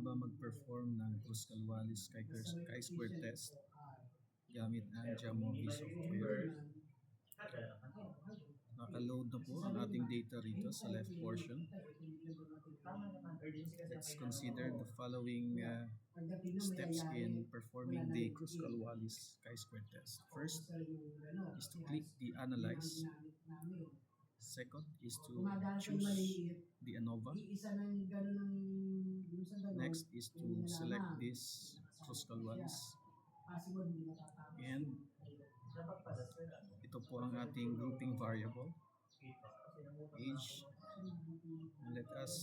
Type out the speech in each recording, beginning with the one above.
ba mag-perform ng Kruskal-Wallis chi-square test gamit ang Jamovi software? Naka-load na po ang ating data rito sa left portion. Let's consider the following steps in performing the Kruskal-Wallis chi-square test. First is to click the Analyze. Second is to choose the ANOVA. Next is to select this Kruskal-Wallis. And ito po ang ating grouping variable, age. And let us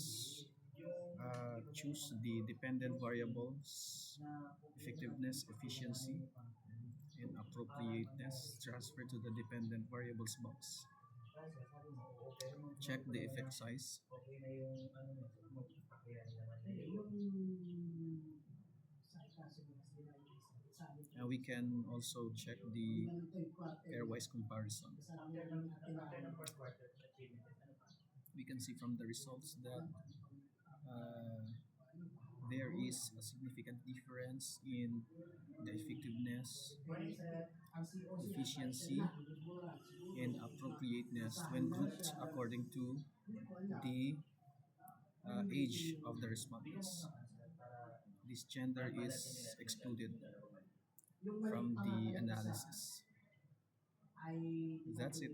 choose the dependent variables, effectiveness, efficiency, and appropriateness. Transfer to the dependent variables box. Check the effect size. And we can also check the pairwise comparison. We can see from the results that there is a significant difference in the effectiveness, efficiency, and appropriateness when grouped according to the age of the respondents. This gender is excluded from the analysis. That's it.